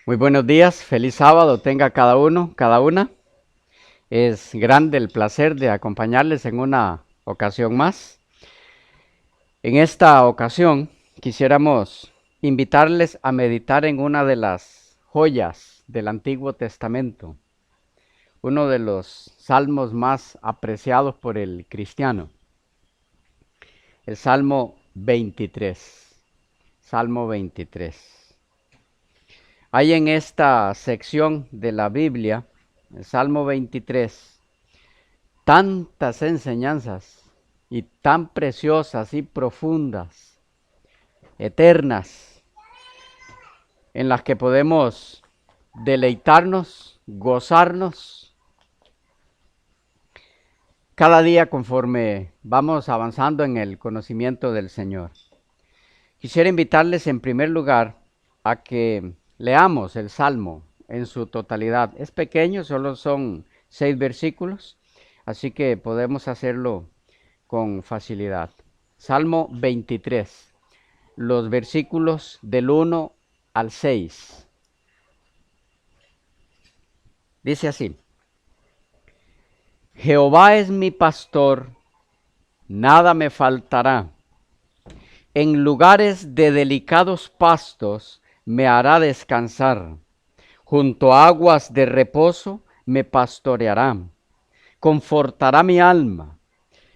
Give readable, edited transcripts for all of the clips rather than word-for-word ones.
Muy buenos días, feliz sábado tenga cada uno, cada una. Es grande el placer de acompañarles en una ocasión más. En esta ocasión quisiéramos invitarles a meditar en una de las joyas del Antiguo Testamento, uno de los salmos más apreciados por el cristiano, el Salmo 23. Salmo 23. Hay en esta sección de la Biblia, el Salmo 23, tantas enseñanzas y tan preciosas y profundas, eternas, en las que podemos deleitarnos, gozarnos cada día conforme vamos avanzando en el conocimiento del Señor. Quisiera invitarles en primer lugar a que leamos el Salmo en su totalidad. Es pequeño, solo son 6 versículos, así que podemos hacerlo con facilidad. Salmo 23, los versículos del 1 al 6. Dice así: Jehová es mi pastor, nada me faltará. En lugares de delicados pastos me hará descansar. Junto a aguas de reposo me pastoreará. Confortará mi alma.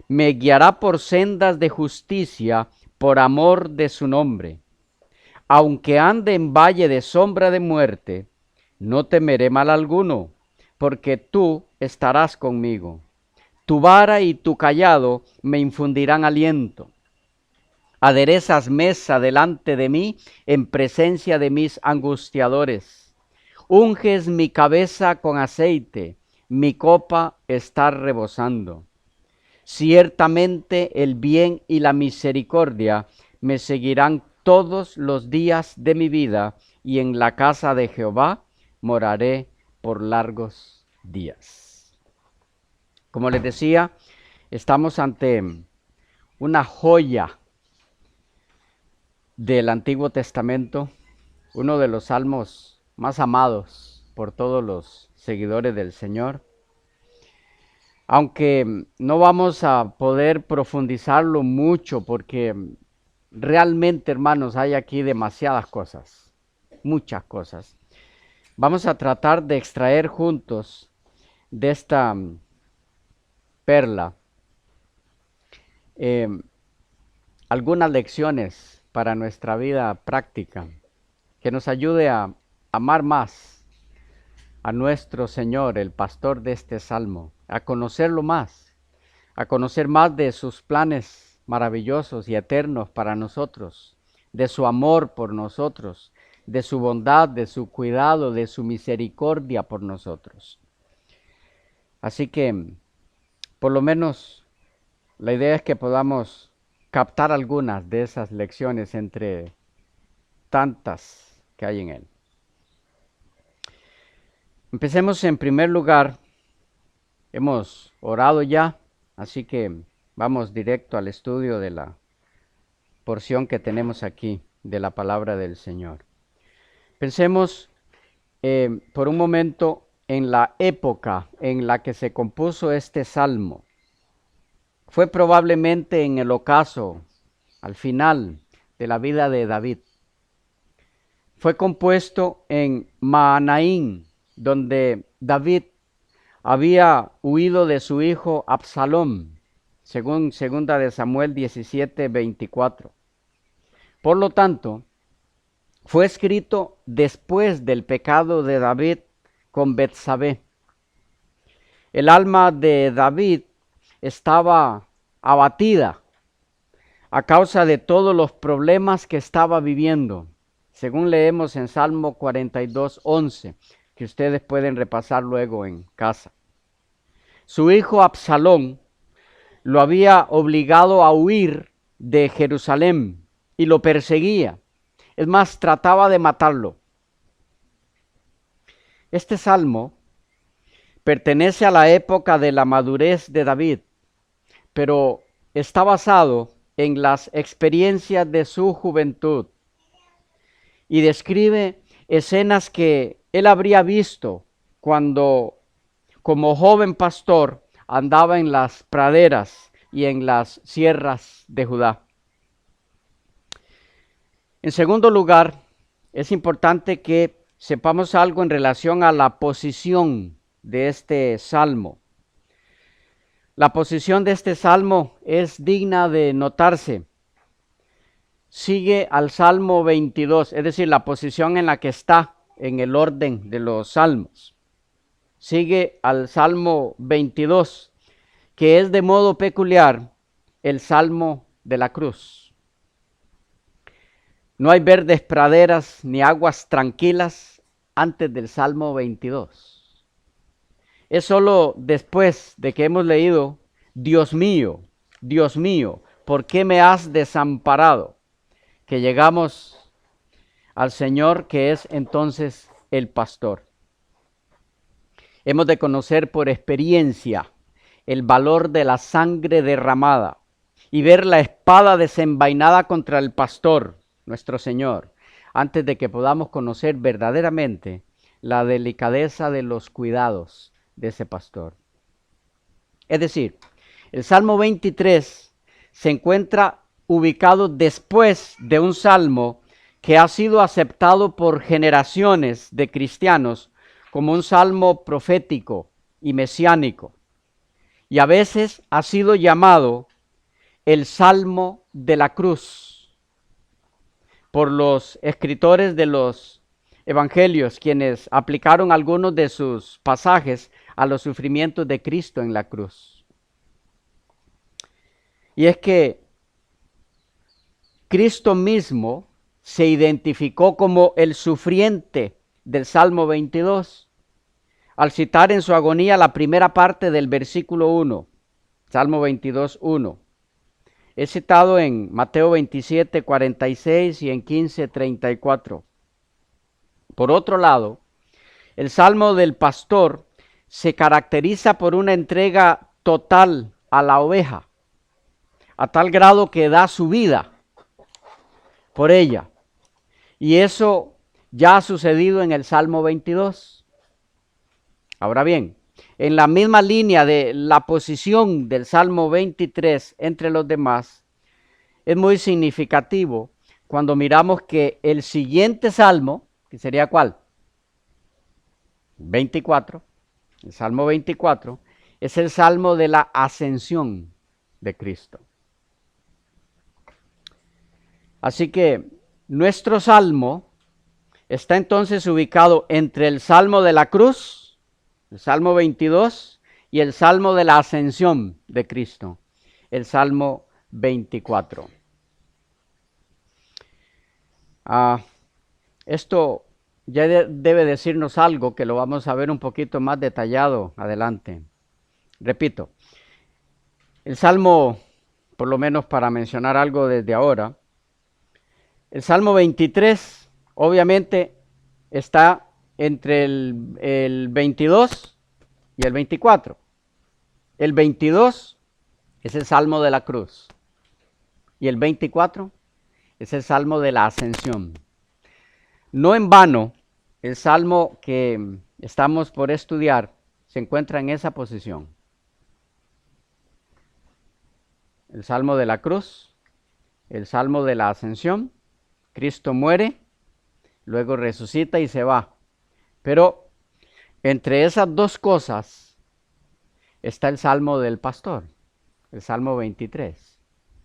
Me guiará por sendas de justicia por amor de su nombre. Aunque ande en valle de sombra de muerte, no temeré mal alguno, porque tú estarás conmigo. Tu vara y tu cayado me infundirán aliento. Aderezas mesa delante de mí en presencia de mis angustiadores. Unges mi cabeza con aceite, mi copa está rebosando. Ciertamente el bien y la misericordia me seguirán todos los días de mi vida, y en la casa de Jehová moraré por largos días. Como les decía, estamos ante una joya del Antiguo Testamento, uno de los salmos más amados por todos los seguidores del Señor. Aunque no vamos a poder profundizarlo mucho porque realmente, hermanos, hay aquí demasiadas cosas, muchas cosas. Vamos a tratar de extraer juntos de esta perla eh, algunas lecciones para nuestra vida práctica que nos ayude a amar más a nuestro Señor, el pastor de este salmo, a conocerlo más, a conocer más de sus planes maravillosos y eternos para nosotros, de su amor por nosotros, de su bondad, de su cuidado, de su misericordia por nosotros. Así que, por lo menos, la idea es que podamos captar algunas de esas lecciones entre tantas que hay en él. Empecemos en primer lugar. Hemos orado ya, así que vamos directo al estudio de la porción que tenemos aquí de la palabra del Señor. Pensemos por un momento en la época en la que se compuso este salmo. Fue probablemente en el ocaso, al final de la vida de David. Fue compuesto en Mahanaim, donde David había huido de su hijo Absalom, según 2 de Samuel 17:24. Por lo tanto, fue escrito después del pecado de David con Betsabé. El alma de David estaba abatida a causa de todos los problemas que estaba viviendo, según leemos en Salmo 42:11, que ustedes pueden repasar luego en casa. Su hijo Absalón lo había obligado a huir de Jerusalén y lo perseguía. Es más, trataba de matarlo. Este salmo pertenece a la época de la madurez de David, pero está basado en las experiencias de su juventud y describe escenas que él habría visto cuando, como joven pastor, andaba en las praderas y en las sierras de Judá. En segundo lugar, es importante que sepamos algo en relación a la posición de este salmo. La posición de este salmo es digna de notarse. Sigue al Salmo 22, es decir, la posición en la que está en el orden de los salmos. Sigue al Salmo 22, que es de modo peculiar el Salmo de la cruz. No hay verdes praderas ni aguas tranquilas antes del Salmo 22. Es solo después de que hemos leído, Dios mío, ¿por qué me has desamparado?, que llegamos al Señor, que es entonces el pastor. Hemos de conocer por experiencia el valor de la sangre derramada y ver la espada desenvainada contra el pastor, nuestro Señor, antes de que podamos conocer verdaderamente la delicadeza de los cuidados de ese pastor. Es decir, el Salmo 23 se encuentra ubicado después de un salmo que ha sido aceptado por generaciones de cristianos como un salmo profético y mesiánico. Y a veces ha sido llamado el Salmo de la Cruz por los escritores de los evangelios, quienes aplicaron algunos de sus pasajes a los sufrimientos de Cristo en la cruz. Y es que Cristo mismo se identificó como el sufriente del Salmo 22, al citar en su agonía la primera parte del versículo 1, Salmo 22, 1. Es citado en Mateo 27, 46 y en 15, 34. Por otro lado, el Salmo del pastor se caracteriza por una entrega total a la oveja, a tal grado que da su vida por ella. Y eso ya ha sucedido en el Salmo 22. Ahora bien, en la misma línea de la posición del Salmo 23 entre los demás, es muy significativo cuando miramos que el siguiente salmo, que sería ¿cuál? 24, el Salmo 24, es el Salmo de la ascensión de Cristo. Así que nuestro salmo está entonces ubicado entre el Salmo de la cruz, el Salmo 22, y el Salmo de la ascensión de Cristo, el Salmo 24. Esto ya debe decirnos algo que lo vamos a ver un poquito más detallado adelante. Repito, el Salmo, por lo menos para mencionar algo desde ahora, el Salmo 23 obviamente está entre el 22 y el 24. El 22 es el Salmo de la cruz y el 24 es el Salmo de la ascensión. No en vano, el Salmo que estamos por estudiar se encuentra en esa posición. El Salmo de la cruz, el Salmo de la ascensión. Cristo muere, luego resucita y se va. Pero entre esas dos cosas está el Salmo del pastor, el Salmo 23.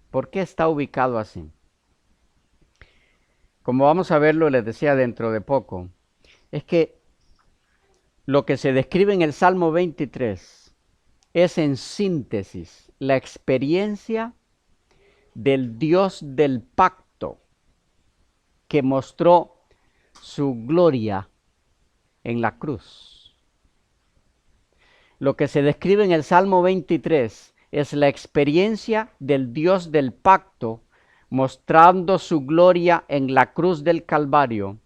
¿Por qué está ubicado así? Como vamos a verlo, les decía dentro de poco, es que lo que se describe en el Salmo 23 es en síntesis la experiencia del Dios del pacto que mostró su gloria en la cruz. Lo que se describe en el Salmo 23 es la experiencia del Dios del pacto mostrando su gloria en la cruz del Calvario,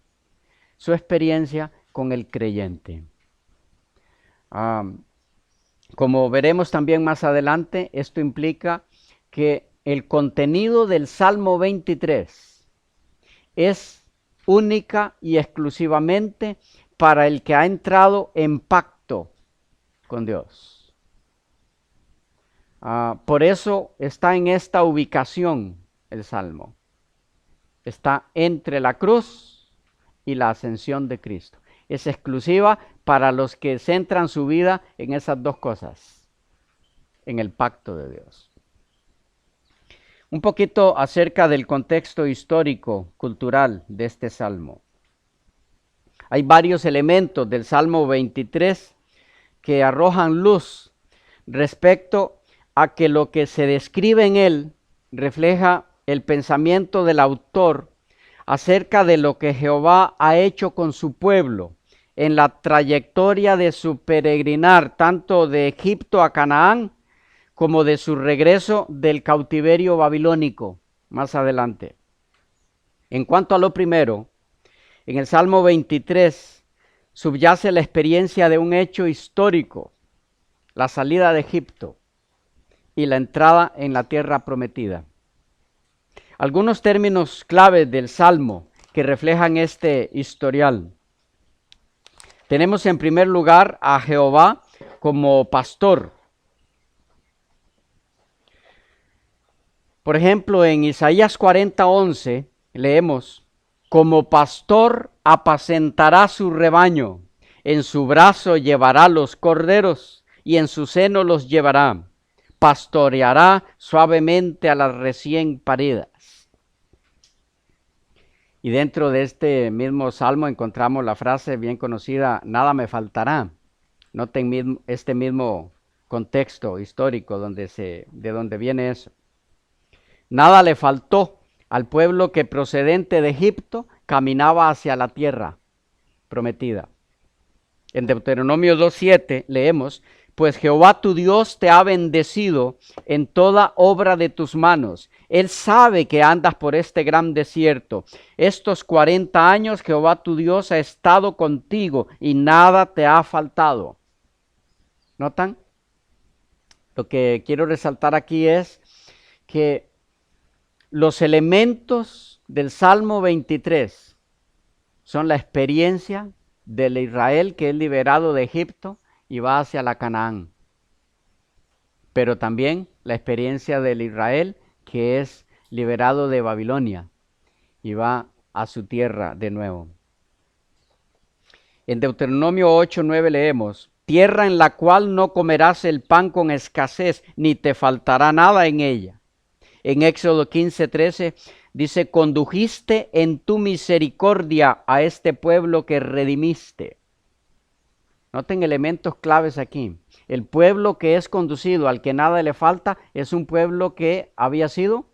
su experiencia con el creyente. Como veremos también más adelante, esto implica que el contenido del Salmo 23 es única y exclusivamente para el que ha entrado en pacto con Dios. Por eso está en esta ubicación el Salmo. Está entre la cruz y la ascensión de Cristo. Es exclusiva para los que centran su vida en esas dos cosas, en el pacto de Dios. Un poquito acerca del contexto histórico, cultural de este salmo. Hay varios elementos del Salmo 23 que arrojan luz respecto a que lo que se describe en él refleja el pensamiento del autor acerca de lo que Jehová ha hecho con su pueblo en la trayectoria de su peregrinar, tanto de Egipto a Canaán, como de su regreso del cautiverio babilónico más adelante. En cuanto a lo primero, en el Salmo 23 subyace la experiencia de un hecho histórico, la salida de Egipto y la entrada en la tierra prometida. Algunos términos claves del Salmo que reflejan este historial. Tenemos en primer lugar a Jehová como pastor. Por ejemplo, en Isaías 40:11 leemos: como pastor apacentará su rebaño, en su brazo llevará los corderos y en su seno los llevará. Pastoreará suavemente a las recién paridas. Y dentro de este mismo salmo encontramos la frase bien conocida: nada me faltará. Noten este mismo contexto histórico de donde viene eso. Nada le faltó al pueblo que procedente de Egipto caminaba hacia la tierra prometida. En Deuteronomio 2:7 leemos: pues Jehová tu Dios te ha bendecido en toda obra de tus manos. Él sabe que andas por este gran desierto. Estos 40 años Jehová tu Dios ha estado contigo y nada te ha faltado. ¿Notan? Lo que quiero resaltar aquí es que los elementos del Salmo 23 son la experiencia del Israel que es liberado de Egipto y va hacia la Canaán. Pero también la experiencia del Israel que es liberado de Babilonia y va a su tierra de nuevo. En Deuteronomio 8:9 leemos: tierra en la cual no comerás el pan con escasez, ni te faltará nada en ella. En Éxodo 15:13 dice: condujiste en tu misericordia a este pueblo que redimiste. Noten elementos claves aquí. El pueblo que es conducido, al que nada le falta, es un pueblo que había sido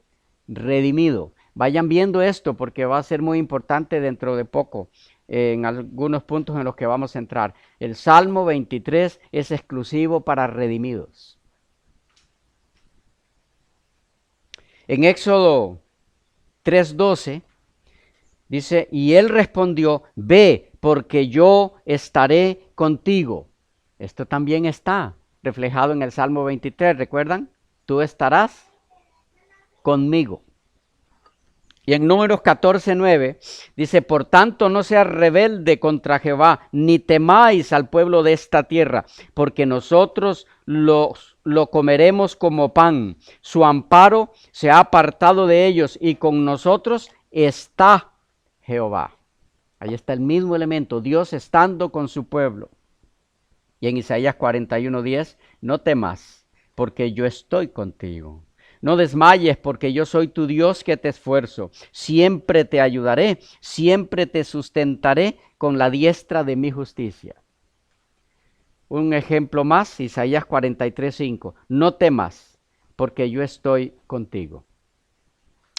redimido. Vayan viendo esto porque va a ser muy importante dentro de poco, en algunos puntos en los que vamos a entrar. El Salmo 23 es exclusivo para redimidos. En Éxodo 3:12 dice: y él respondió: ve, porque yo estaré contigo. Esto también está reflejado en el Salmo 23, ¿recuerdan? Tú estarás conmigo. Y en Números 14:9 dice: por tanto no seas rebelde contra Jehová, ni temáis al pueblo de esta tierra, porque nosotros lo comeremos como pan. Su amparo se ha apartado de ellos y con nosotros está Jehová. Ahí está el mismo elemento, Dios estando con su pueblo. Y en Isaías 41:10, no temas, porque yo estoy contigo. No desmayes, porque yo soy tu Dios que te esfuerzo. Siempre te ayudaré, siempre te sustentaré con la diestra de mi justicia. Un ejemplo más, Isaías 43:5. No temas, porque yo estoy contigo.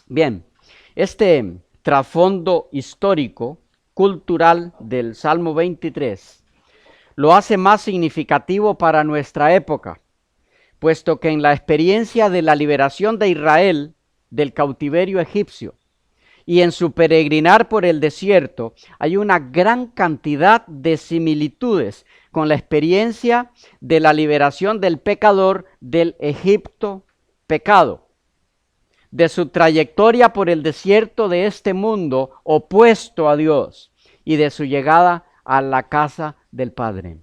Bien, este trasfondo histórico, cultural del Salmo 23 lo hace más significativo para nuestra época, puesto que en la experiencia de la liberación de Israel del cautiverio egipcio y en su peregrinar por el desierto hay una gran cantidad de similitudes con la experiencia de la liberación del pecador del Egipto pecado, de su trayectoria por el desierto de este mundo opuesto a Dios y de su llegada a la casa del Padre.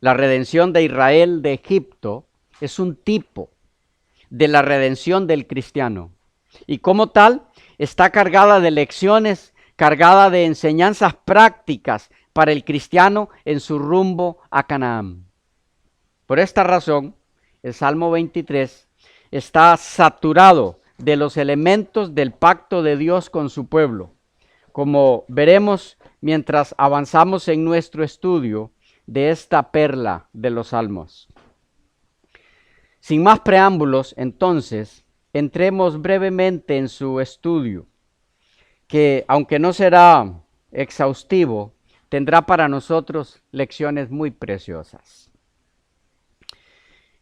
La redención de Israel de Egipto es un tipo de la redención del cristiano y como tal está cargada de lecciones, cargada de enseñanzas prácticas para el cristiano en su rumbo a Canaán. Por esta razón, el Salmo 23 está saturado de los elementos del pacto de Dios con su pueblo, como veremos mientras avanzamos en nuestro estudio de esta perla de los Salmos. Sin más preámbulos, entonces, entremos brevemente en su estudio, que aunque no será exhaustivo, tendrá para nosotros lecciones muy preciosas.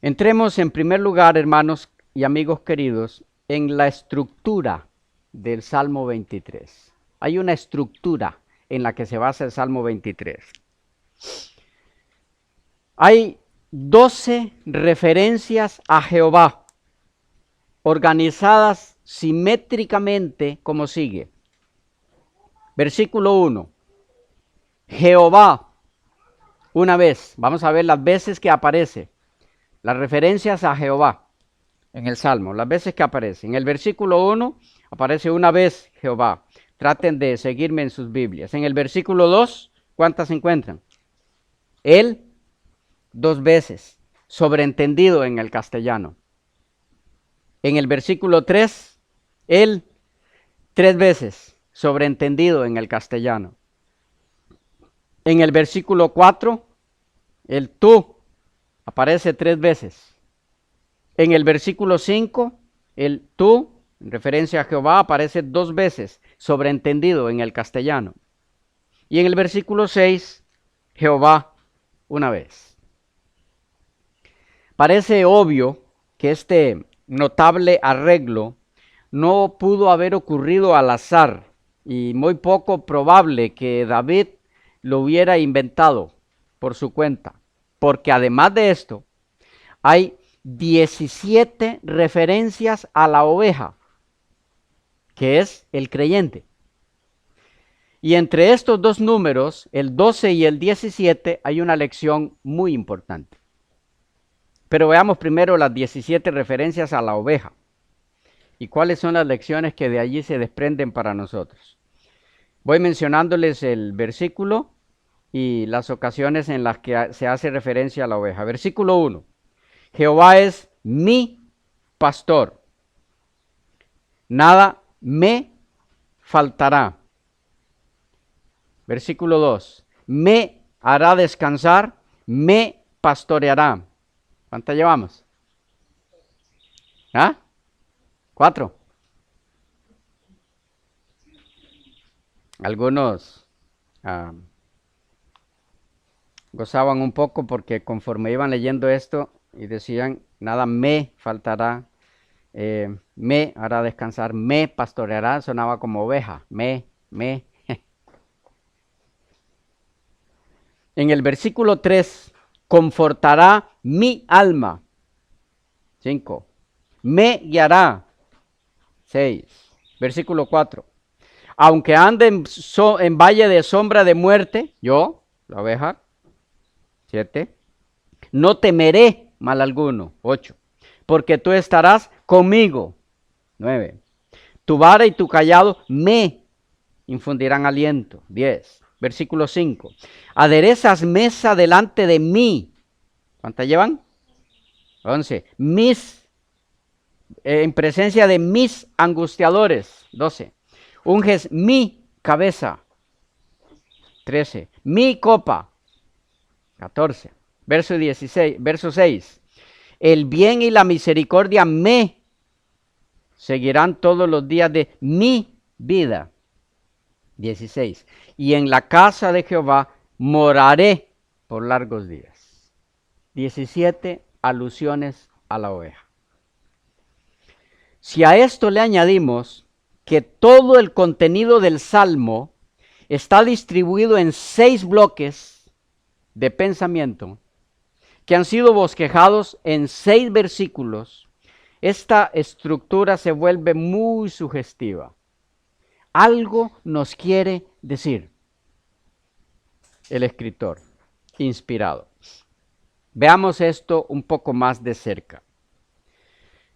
Entremos en primer lugar, hermanos y amigos queridos, en la estructura del Salmo 23. Hay una estructura en la que se basa el Salmo 23. Hay 12 referencias a Jehová, organizadas simétricamente como sigue. Versículo 1. Jehová, una vez. Vamos a ver las veces que aparece. Las referencias a Jehová en el Salmo, las veces que aparece. En el versículo 1 aparece una vez Jehová. Traten de seguirme en sus Biblias. En el versículo 2, ¿cuántas se encuentran? Él, 2 veces, sobreentendido en el castellano. En el versículo 3, él, 3 veces, sobreentendido en el castellano. En el versículo 4, el tú aparece 3 veces. En el versículo 5, el tú, en referencia a Jehová, aparece 2 veces, sobreentendido en el castellano. Y en el versículo 6, Jehová, una vez. Parece obvio que este notable arreglo no pudo haber ocurrido al azar y muy poco probable que David lo hubiera inventado por su cuenta, porque además de esto, hay 17 referencias a la oveja, que es el creyente. Y entre estos dos números, el 12 y el 17, hay una lección muy importante. Pero veamos primero las 17 referencias a la oveja. ¿Y cuáles son las lecciones que de allí se desprenden para nosotros? Voy mencionándoles el versículo y las ocasiones en las que se hace referencia a la oveja. Versículo 1. Jehová es mi pastor. Nada me faltará. Versículo 2. Me hará descansar, me pastoreará. ¿Cuántas llevamos? ¿Ah? 4. Algunos gozaban un poco porque conforme iban leyendo esto y decían, nada me faltará, me hará descansar, me pastoreará, sonaba como oveja, me. En el versículo 3, confortará mi alma. 5. Me guiará. 6. Versículo 4. Aunque ande en valle de sombra de muerte, yo, la oveja. 7. No temeré mal alguno. 8. Porque tú estarás conmigo. 9. Tu vara y tu callado me infundirán aliento. 10. Versículo 5. Aderezas mesa delante de mí. ¿Cuántas llevan? 11. En presencia de mis angustiadores. 12. Unges mi cabeza. 13. Mi copa. 14. Verso 6. El bien y la misericordia me seguirán todos los días de mi vida. 16. Y en la casa de Jehová moraré por largos días. 17 alusiones a la oveja. Si a esto le añadimos que todo el contenido del Salmo está distribuido en 6 bloques de pensamiento que han sido bosquejados en 6 versículos, esta estructura se vuelve muy sugestiva. Algo nos quiere decir el escritor inspirado. Veamos esto un poco más de cerca.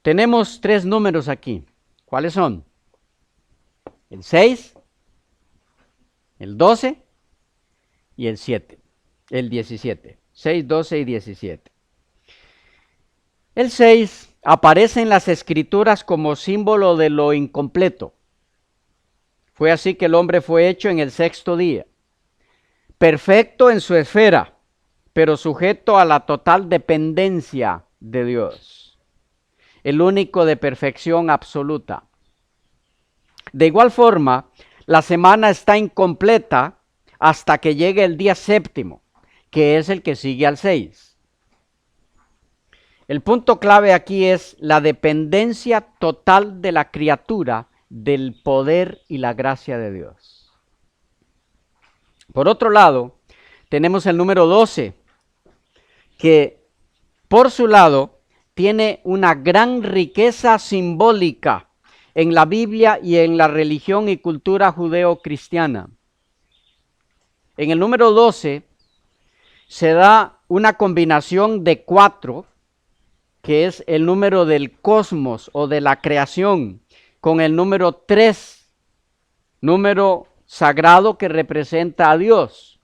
Tenemos 3 números aquí. ¿Cuáles son? El 6, el 12 y el 7. El 17. 6, 12 y 17. El 6 aparece en las escrituras como símbolo de lo incompleto. Fue así que el hombre fue hecho en el 6º día. Perfecto en su esfera, pero sujeto a la total dependencia de Dios. El único de perfección absoluta. De igual forma, la semana está incompleta hasta que llegue el día 7º, que es el que sigue al 6. El punto clave aquí es la dependencia total de la criatura del poder y la gracia de Dios. Por otro lado, tenemos el número 12, que por su lado tiene una gran riqueza simbólica en la Biblia y en la religión y cultura judeo-cristiana. En el número 12 se da una combinación de 4, que es el número del cosmos o de la creación, con el número 3, número sagrado que representa a Dios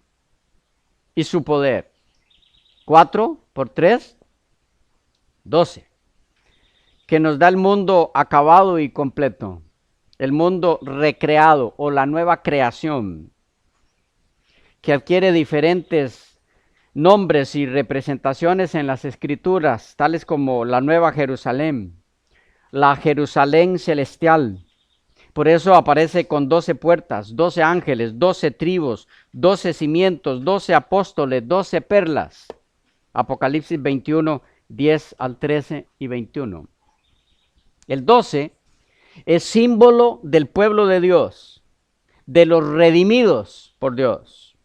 y su poder. 4 por 3, 12, que nos da el mundo acabado y completo, el mundo recreado o la nueva creación, que adquiere diferentes nombres y representaciones en las escrituras, tales como la Nueva Jerusalén, la Jerusalén celestial. Por eso aparece con 12 puertas, 12 ángeles, 12 tribus, 12 cimientos, 12 apóstoles, 12 perlas. Apocalipsis 21, 10 al 13 y 21. El 12 es símbolo del pueblo de Dios, de los redimidos por Dios,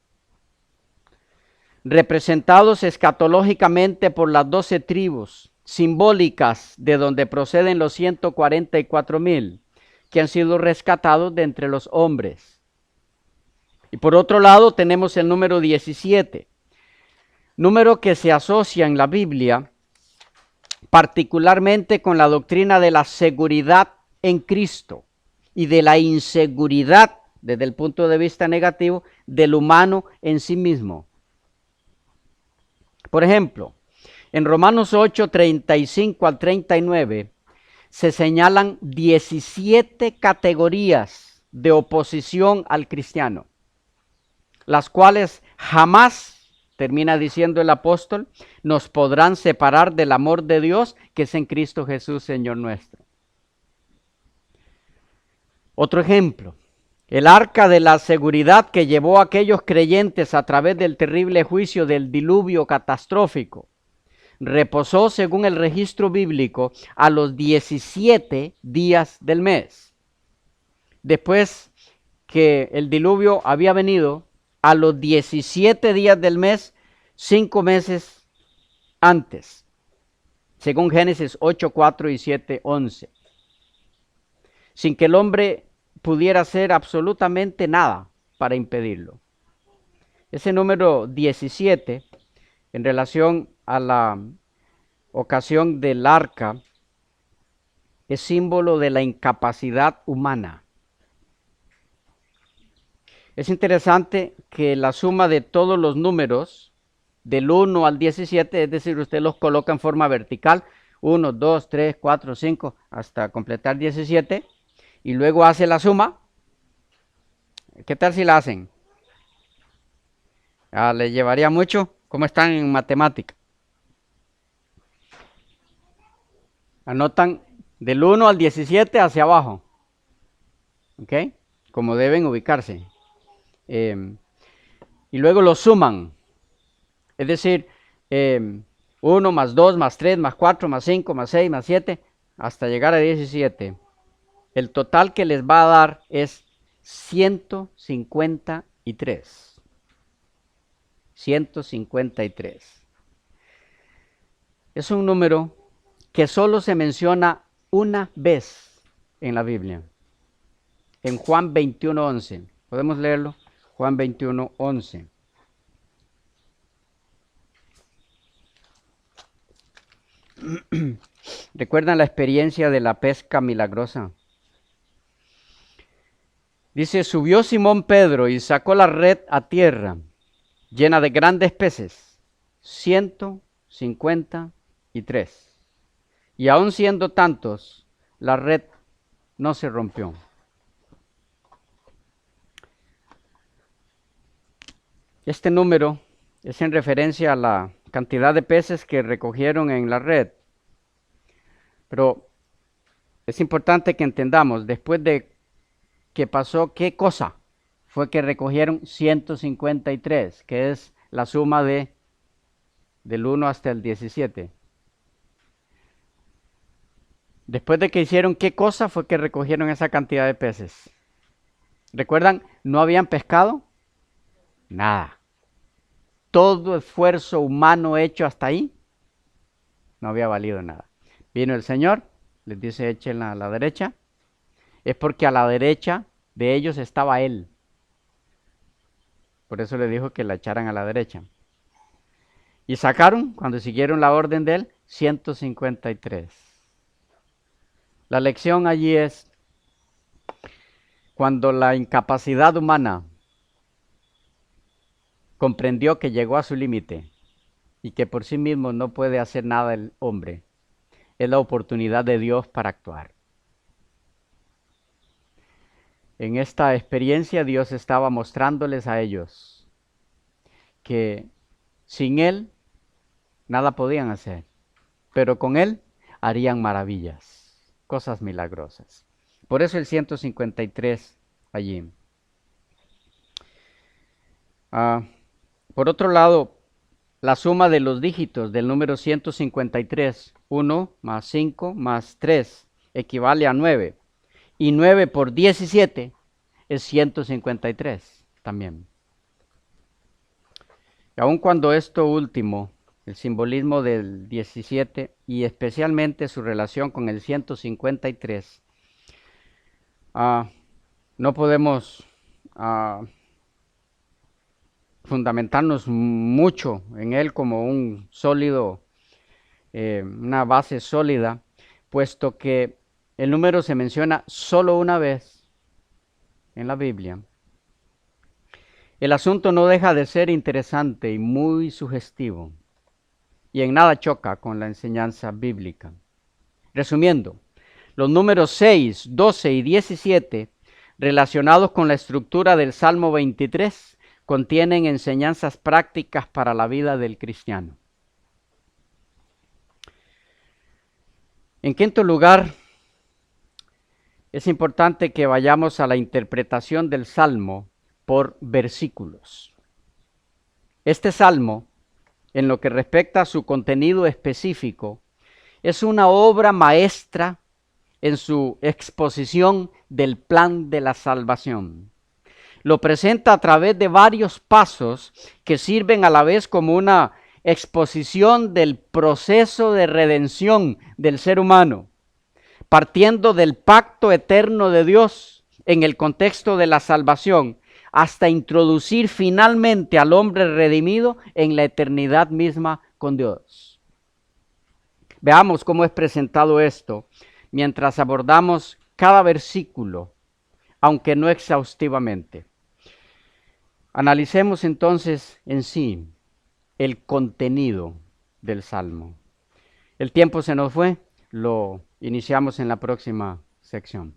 representados escatológicamente por las 12 tribus, simbólicas de donde proceden los 144,000 que han sido rescatados de entre los hombres. Y por otro lado tenemos el número 17, número que se asocia en la Biblia particularmente con la doctrina de la seguridad en Cristo y de la inseguridad desde el punto de vista negativo del humano en sí mismo. Por ejemplo, en Romanos 8, 35 al 39 se señalan 17 categorías de oposición al cristiano, las cuales jamás, termina diciendo el apóstol, nos podrán separar del amor de Dios que es en Cristo Jesús, Señor nuestro. Otro ejemplo, el arca de la seguridad que llevó a aquellos creyentes a través del terrible juicio del diluvio catastrófico, reposó según el registro bíblico a los 17 días del mes. Después que el diluvio había venido, a los 17 días del mes, 5 meses antes, según Génesis 8, 4 y 7, 11. Sin que el hombre pudiera hacer absolutamente nada para impedirlo. Ese número 17, en relación a la ocasión del arca, es símbolo de la incapacidad humana. Es interesante que la suma de todos los números, del 1 al 17, es decir, usted los coloca en forma vertical, 1, 2, 3, 4, 5, hasta completar 17, y luego hace la suma. ¿Qué tal si la hacen? ¿Le llevaría mucho? ¿Cómo están en matemática? Anotan del 1 al 17 hacia abajo, ¿ok? Como deben ubicarse. Y luego lo suman, es decir, 1 más 2 más 3 más 4 más 5 más 6 más 7 hasta llegar a 17. El total que les va a dar es 153. 153. Es un número que solo se menciona una vez en la Biblia. En Juan 21:11. ¿Podemos leerlo? Juan 21:11. ¿Recuerdan la experiencia de la pesca milagrosa? Dice, subió Simón Pedro y sacó la red a tierra, llena de grandes peces, 153. Y aun siendo tantos, la red no se rompió. Este número es en referencia a la cantidad de peces que recogieron en la red. Pero es importante que entendamos, después de que pasó, ¿qué cosa? Fue que recogieron 153, que es la suma del 1 hasta el 17. Después de que hicieron, ¿qué cosa? Fue que recogieron esa cantidad de peces. ¿Recuerdan? ¿No habían pescado? Nada. Todo esfuerzo humano hecho hasta ahí no había valido nada. Vino el Señor, les dice, échenla a la derecha. Es porque a la derecha de ellos estaba Él. Por eso le dijo que la echaran a la derecha. Y sacaron, cuando siguieron la orden de Él, 153. La lección allí es, cuando la incapacidad humana comprendió que llegó a su límite y que por sí mismo no puede hacer nada el hombre, es la oportunidad de Dios para actuar. En esta experiencia Dios estaba mostrándoles a ellos que sin Él nada podían hacer, pero con Él harían maravillas, cosas milagrosas. Por eso el 153 allí. Por otro lado, la suma de los dígitos del número 153, 1 más 5 más 3, equivale a 9. Y 9 por 17 es 153 también. Y aun cuando esto último, el simbolismo del 17 y especialmente su relación con el 153, no podemos fundamentarnos mucho en él como un sólido, una base sólida, puesto que el número se menciona solo una vez en la Biblia. El asunto no deja de ser interesante y muy sugestivo, y en nada choca con la enseñanza bíblica. Resumiendo, los números 6, 12 y 17, relacionados con la estructura del Salmo 23, contienen enseñanzas prácticas para la vida del cristiano. En quinto lugar, es importante que vayamos a la interpretación del Salmo por versículos. Este Salmo, en lo que respecta a su contenido específico, es una obra maestra en su exposición del plan de la salvación. Lo presenta a través de varios pasos que sirven a la vez como una exposición del proceso de redención del ser humano, partiendo del pacto eterno de Dios en el contexto de la salvación, hasta introducir finalmente al hombre redimido en la eternidad misma con Dios. Veamos cómo es presentado esto mientras abordamos cada versículo, aunque no exhaustivamente. Analicemos entonces en sí el contenido del Salmo. El tiempo se nos fue, lo iniciamos en la próxima sección.